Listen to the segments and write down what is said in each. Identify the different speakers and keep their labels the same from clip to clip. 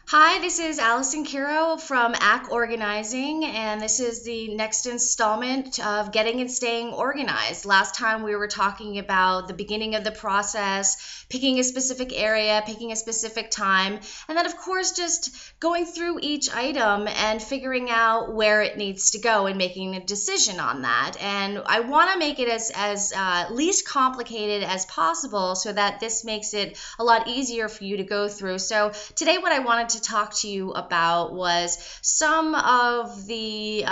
Speaker 1: Hi, this is Allison Kiro from ACK Organizing, and this is the next installment of Getting and Staying Organized. Last time we were talking about the beginning of the process, picking a specific area, picking a specific time, and then, of course, just going through each item and figuring out where it needs to go and making a decision on that. And I want to make it as least complicated as possible so that this makes it a lot easier for you to go through. So today, what I wanted to talk to you about was some of the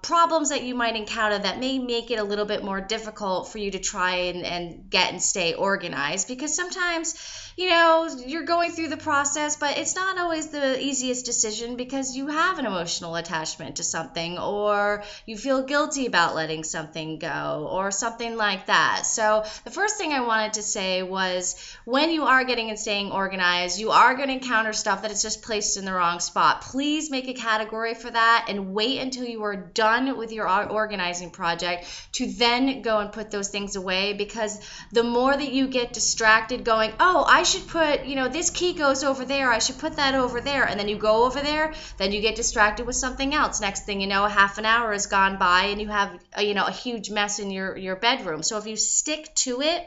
Speaker 1: problems that you might encounter that may make it a little bit more difficult for you to try and get and stay organized, because sometimes you're going through the process, but it's not always the easiest decision because you have an emotional attachment to something, or you feel guilty about letting something go, or something like that. So the first thing I wanted to say was, when you are getting and staying organized, you are going to encounter stuff that is just placed in the wrong spot. Please make a category for that and wait until you are done with your organizing project to then go and put those things away, because the more that you get distracted going, oh, I should put, this key goes over there, I should put that over there, and then you go over there, then you get distracted with something else. Next thing you know, half an hour has gone by and you have a huge mess in your bedroom. So if you stick to it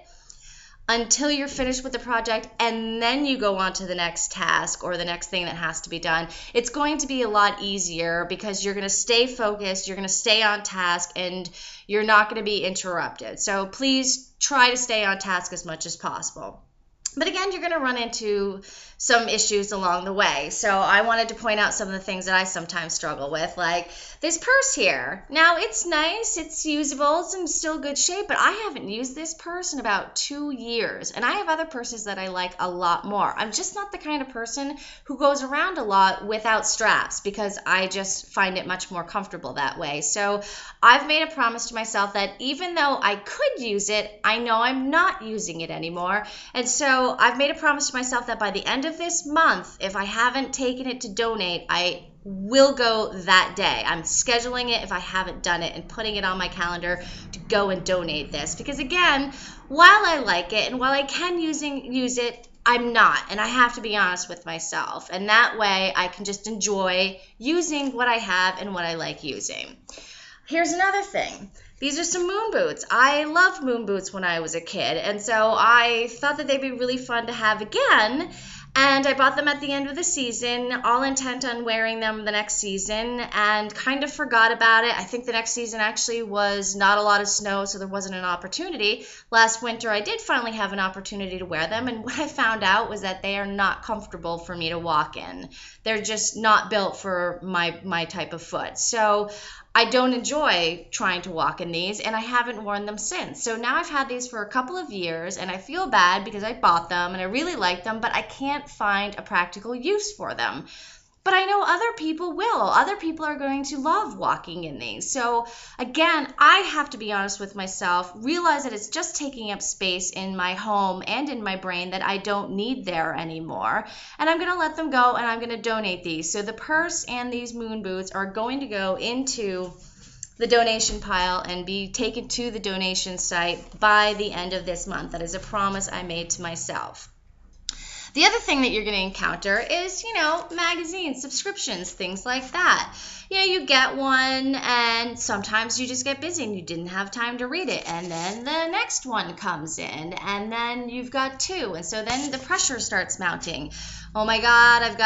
Speaker 1: until you're finished with the project and then you go on to the next task or the next thing that has to be done, it's going to be a lot easier because you're going to stay focused, you're going to stay on task, and you're not going to be interrupted. So please try to stay on task as much as possible. But again, you're going to run into some issues along the way. So I wanted to point out some of the things that I sometimes struggle with, like this purse here. Now, it's nice, it's usable, it's in still good shape, but I haven't used this purse in about 2 years. And I have other purses that I like a lot more. I'm just not the kind of person who goes around a lot without straps, because I just find it much more comfortable that way. So I've made a promise to myself that even though I could use it, I know I'm not using it anymore. And so I've made a promise to myself that by the end of this month, if I haven't taken it to donate, I will go that day. I'm scheduling it if I haven't done it and putting it on my calendar to go and donate this. Because again, while I like it and while I can use it, I'm not, and I have to be honest with myself. And that way I can just enjoy using what I have and what I like using. Here's another thing. These are some moon boots. I loved moon boots when I was a kid, and so I thought that they'd be really fun to have again. And I bought them at the end of the season, all intent on wearing them the next season, and kind of forgot about it. I think the next season actually was not a lot of snow, so there wasn't an opportunity. Last winter, I did finally have an opportunity to wear them, and what I found out was that they are not comfortable for me to walk in. They're just not built for my type of foot. So I don't enjoy trying to walk in these, and I haven't worn them since. So now I've had these for a couple of years, and I feel bad because I bought them and I really like them, but I can't find a practical use for them. But I know other people will. Other people are going to love walking in these. So again, I have to be honest with myself, realize that it's just taking up space in my home and in my brain that I don't need there anymore. And I'm going to let them go, and I'm going to donate these. So the purse and these moon boots are going to go into the donation pile and be taken to the donation site by the end of this month. That is a promise I made to myself. The other thing that you're going to encounter is, magazines, subscriptions, things like that. You get one and sometimes you just get busy and you didn't have time to read it. And then the next one comes in and then you've got two. And so then the pressure starts mounting. Oh my God, I've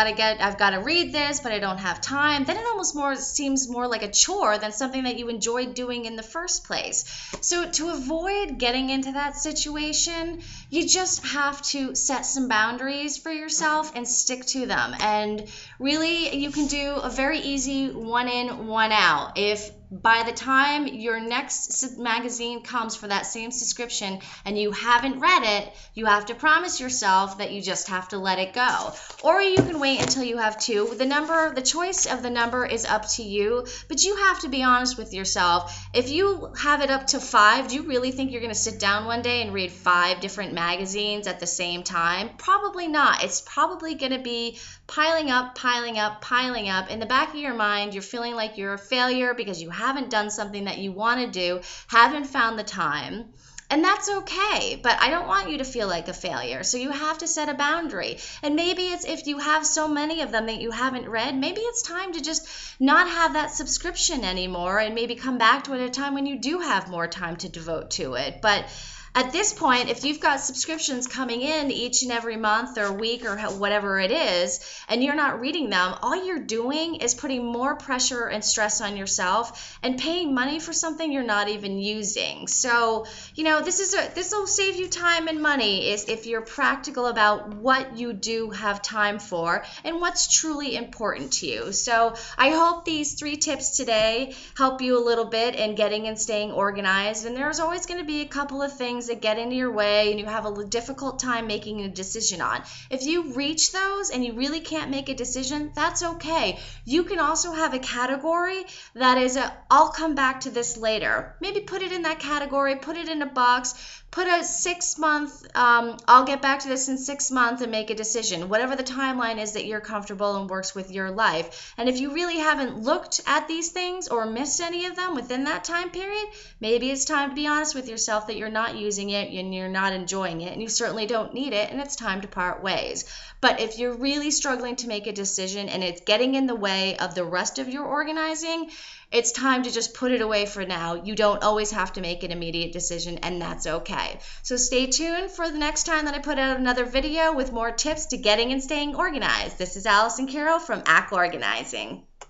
Speaker 1: got to read this, but I don't have time. Then it seems more like a chore than something that you enjoyed doing in the first place. So to avoid getting into that situation, you just have to set some boundaries for yourself and stick to them. And really, you can do a very easy one in, one out. If by the time your next magazine comes for that same subscription and you haven't read it, you have to promise yourself that you just have to let it go. Or you can wait until you have two. The choice of the number is up to you, but you have to be honest with yourself. If you have it up to 5, do you really think you're going to sit down one day and read 5 different magazines at the same time? Probably not. It's probably going to be piling up, piling up, piling up. In the back of your mind, you're feeling like you're a failure because you haven't done something that you want to do, haven't found the time. And that's okay, but I don't want you to feel like a failure. So you have to set a boundary. And maybe it's if you have so many of them that you haven't read, maybe it's time to just not have that subscription anymore and maybe come back to it at a time when you do have more time to devote to it. But at this point, if you've got subscriptions coming in each and every month or week or whatever it is, and you're not reading them, all you're doing is putting more pressure and stress on yourself and paying money for something you're not even using. So, this will save you time and money is if you're practical about what you do have time for and what's truly important to you. So, I hope these 3 tips today help you a little bit in getting and staying organized. And there's always going to be a couple of things that get into your way and you have a difficult time making a decision on. If you reach those and you really can't make a decision, that's okay. You can also have a category that is I'll come back to this later. Maybe put it in that category, put it in a box, put a 6-month, I'll get back to this in 6 months and make a decision, whatever the timeline is that you're comfortable and works with your life. And if you really haven't looked at these things or missed any of them within that time period, maybe it's time to be honest with yourself that you're not using it and you're not enjoying it and you certainly don't need it and it's time to part ways. But if you're really struggling to make a decision and it's getting in the way of the rest of your organizing, it's time to just put it away for now. You don't always have to make an immediate decision, and that's okay. So stay tuned for the next time that I put out another video with more tips to getting and staying organized. This is Allison Kiro from ACK Organizing.